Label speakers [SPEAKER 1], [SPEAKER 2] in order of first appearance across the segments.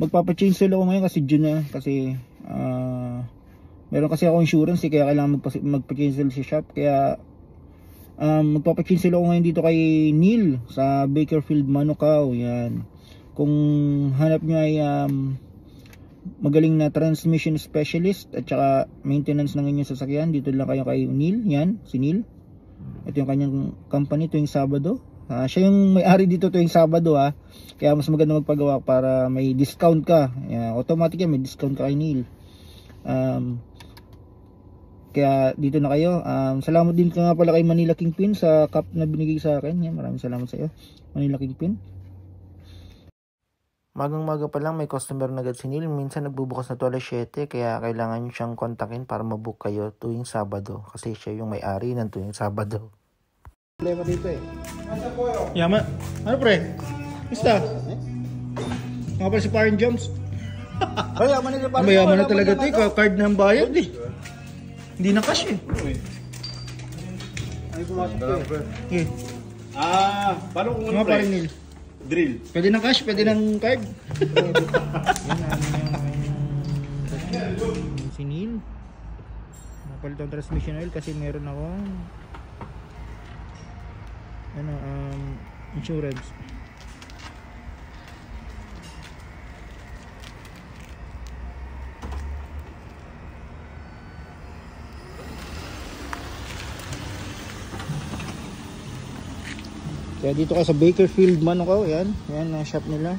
[SPEAKER 1] magpapa-change sila ako ngayon kasi June na. Kasi meron kasi ako insurance kaya kailangan magpa-change sa shop. Kaya magpapa-change sila ako ngayon dito kay Neil sa Bakerfield, Manukau. Yan. Kung hanap nyo ay magaling na transmission specialist at saka maintenance ng inyong sasakyan, dito lang kayo kay Neil. Yan, si Neil. Ito yung kanyang company tuwing Sabado. Siya yung may-ari dito tuwing Sabado kaya mas maganda magpagawa para may discount ka. Automatic yan, may discount ka kay Neil. Kaya dito na kayo. Salamat din ka nga pala kay Manila Kingpin sa cup na binigay sa akin. Yan, maraming salamat sa iyo, Manila Kingpin. Magang-maga pa lang may customer na agad si Neil. Minsan nagbubukas na to alas 7 kaya kailangan nyo siyang kontakin para mabook kayo tuwing Sabado. Kasi siya yung may-ari ng tuwing Sabado. Problema dito Yama. Ano pre? Basta? Nga pala si Parang Jumps. Mayaman na talaga ito. Card na ang bayad Hindi na cash
[SPEAKER 2] Ay pumasok paano kung
[SPEAKER 1] ano pre? Neil?
[SPEAKER 2] Drill.
[SPEAKER 1] Pwede ng cash, pwede ng card. Si Neil. Napalit ang transmission oil kasi meron ako insurance. Kaya dito ka sa Bakerfield, Manukau. Yan ang shop nila.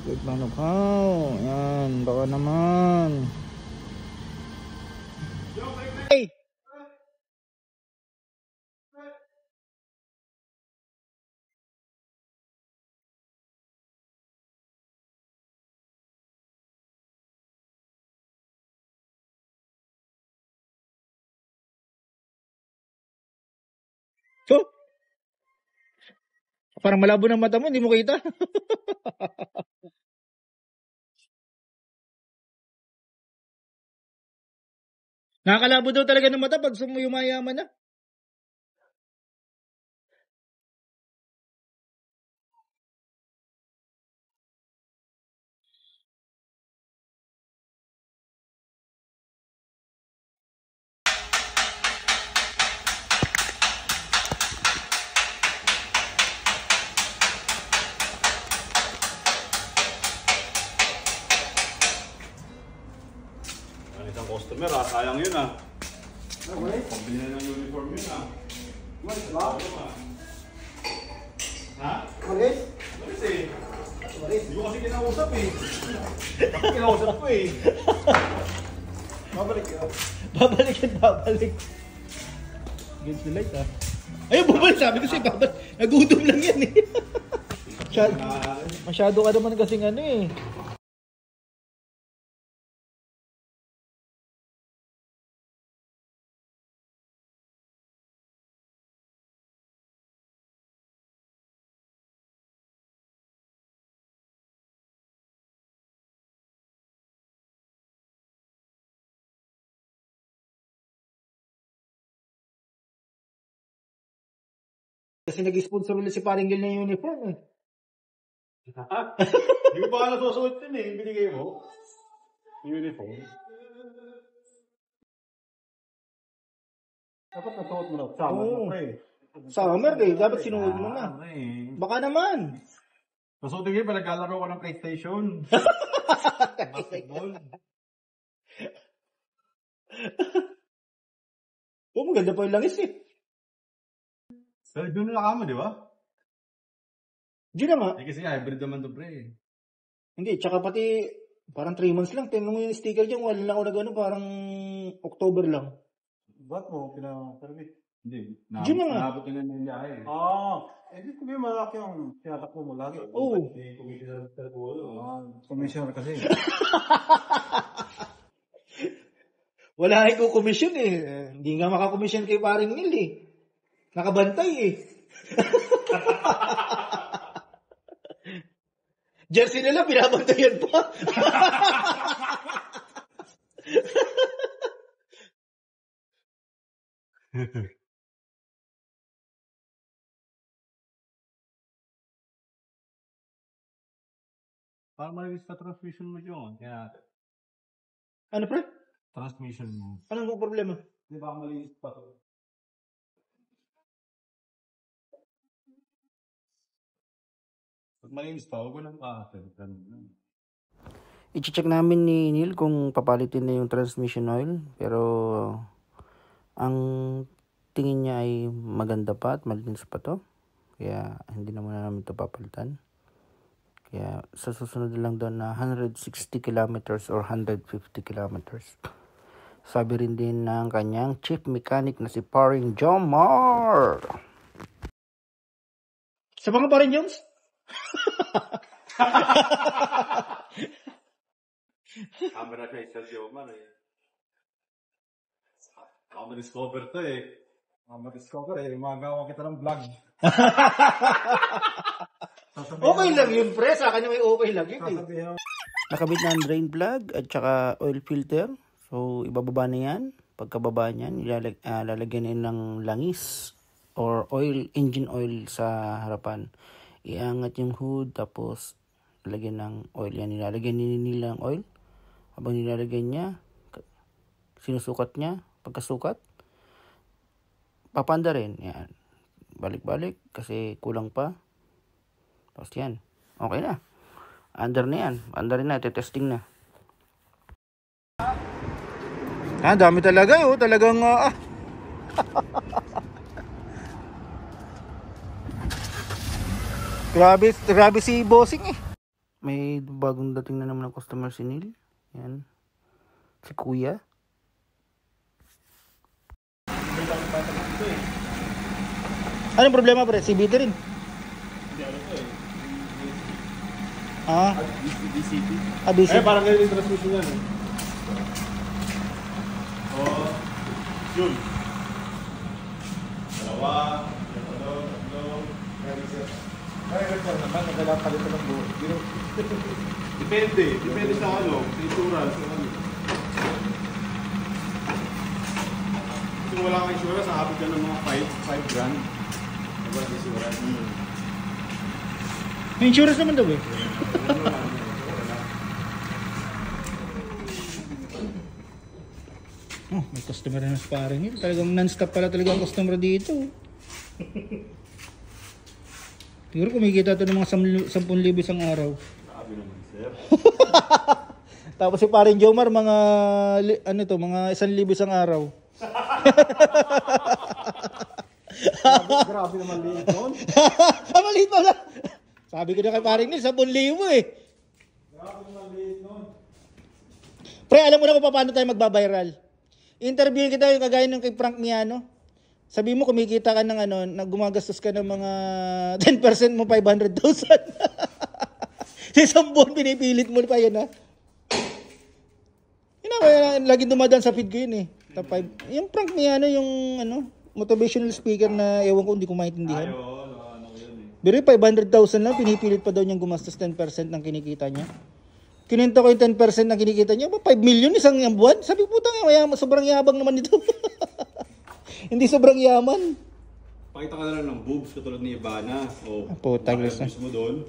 [SPEAKER 1] Bakerfield, Manukau. Yan, baka naman. Hey! So, parang malabo ng mata mo, hindi mo kita. Nakakalabo daw talaga ng mata pag sumuyumayaman na.
[SPEAKER 2] Isang customer sayang yun pambili na ng uniform yun Malis ba? Malis? Malis Malis? Hindi ko kasi kinausap Bakit kinausap ko Babalik
[SPEAKER 1] Babalik. Against the light Ayun, bumalik. Sabi ko siya, babalik. Nagutom lang yan Masyado ka naman kasing Kasi nag-sponsor ulit si Paring Gil ng uniform
[SPEAKER 2] Hindi ko pa nasusuot yun binigay mo uniform. Dapat nasuot mo na summer
[SPEAKER 1] Summer dapat sinuot mo na baka naman
[SPEAKER 2] nasuot yun pa naglalaro ko ng PlayStation basketball
[SPEAKER 1] maganda pa yung langis
[SPEAKER 2] Pero doon na nakama, di ba?
[SPEAKER 1] Diyan na nga.
[SPEAKER 2] Kasi hybrid naman to pre.
[SPEAKER 1] Hindi, tsaka pati parang 3 months lang. Tingnan mo yung sticker dyan. Wala na ako parang October lang.
[SPEAKER 2] Ba't mo pinaservice? Hindi.
[SPEAKER 1] Diyan na nga.
[SPEAKER 2] Nabot na ng biyahe. Hindi ko ba malaki yung tinatakbo mo lagi?
[SPEAKER 1] Oo.
[SPEAKER 2] Commissioner kasi.
[SPEAKER 1] Wala ko commission Hindi nga makakomission kay Paring Neil Nakabantay Jersey nila binabantayan pa
[SPEAKER 2] Para malinis pa transmission mo yun. Kaya
[SPEAKER 1] Ano pre?
[SPEAKER 2] transmission mo.
[SPEAKER 1] Anong problema?
[SPEAKER 2] Di ba malinis pa to? Pag malinis pa, huwag mo nang
[SPEAKER 1] I-check namin ni Neil kung papalitin na yung transmission oil. Pero ang tingin niya ay maganda pa at malinis pa to. Kaya hindi na muna namin ito papalitan. Kaya sa susunod lang doon na 160 kilometers or 150 kilometers. Sabi rin din ng kanyang chief mechanic na si Paring Jomar. Sa mga Paring Jones?
[SPEAKER 2] Camera kay Sergio Omar eh. Camera discover to eh. Camera discover eh. Magawa kita ng vlog.
[SPEAKER 1] Okay lang yun, pre. Sa kanya may okay lang yun. Nakabit na ang drain plug at saka oil filter. So, ibababa na yan. Pagkababa niyan, lalagyan nila ng langis or oil, engine oil sa harapan. Iangat yung hood, tapos lalagyan ng oil. Yan, nilalagyan nila ng oil. Habang nilalagyan niya, sinusukat niya. Pagkasukat, papanda rin. Yan. Balik-balik kasi kulang pa. Tapos yan. Okay na. Under na yan. Under na. Testing na. Dami talaga oh. Talagang grabe si bossing eh. May bagong dating na naman ng customer si Neil. Yan. Si Kuya. Anong problema pre? CBT rin.
[SPEAKER 2] DCT.
[SPEAKER 1] BCT.
[SPEAKER 2] Parang ganyan yung transmission yan eh. Oh, yun. Dalawa, tatlo. Kaya naman, naglalap pa dito ng buo. Depende sa ano, sa insurance. Kung wala kang insurance, nakapit ka ng mga 5 grand. Wala kang insurance.
[SPEAKER 1] May insurance naman daw eh. May customer na sparring yun. Talagang non-stop pala talaga ang customer dito. Siguro kumikita ito ng mga 10,000 isang araw.
[SPEAKER 2] Sabi naman, sir.
[SPEAKER 1] Tapos si Paring Jomar, mga 1,000 isang araw.
[SPEAKER 2] Grabe naman liit nun.
[SPEAKER 1] Maliit pala. Sabi ko na kay Paring Neil, 10,000 eh.
[SPEAKER 2] Grabe naman liit nun.
[SPEAKER 1] Pre, alam mo na kung paano tayo magbabiral. Interviewin kita yung kagaya ng kay Frank Miano. Sabi mo kumikita ka ng gumagastos ka ng mga 10% mo 500,000. Sa isang buwan pinipilit mo pa yan ha. Lagi dumadaan sa feed ko yun eh. Top 5. Yung Frank Miano yung motivational speaker na ewan ko hindi ko maintindihan. Pero 500,000 lang pinipilit pa daw niyang gumastos 10% ng kinikita niya. Kininta ko yung 10% ng kinikita niya, 5 million isang buwan. Sabi po, sobrang yabang naman ito. Hindi sobrang yaman.
[SPEAKER 2] Pakita ka na lang ng boobs katulad ni Ivana. O,
[SPEAKER 1] putang ina.
[SPEAKER 2] mo doon.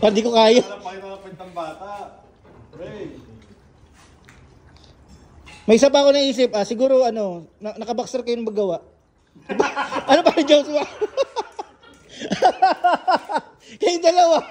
[SPEAKER 1] Hindi ko kaya.
[SPEAKER 2] Pakita ka ng bata. Ray.
[SPEAKER 1] May isa pa ako naisip, siguro nakaboxer kayo ng magawa. Ano pa rin Joshua? Kayong dalawa.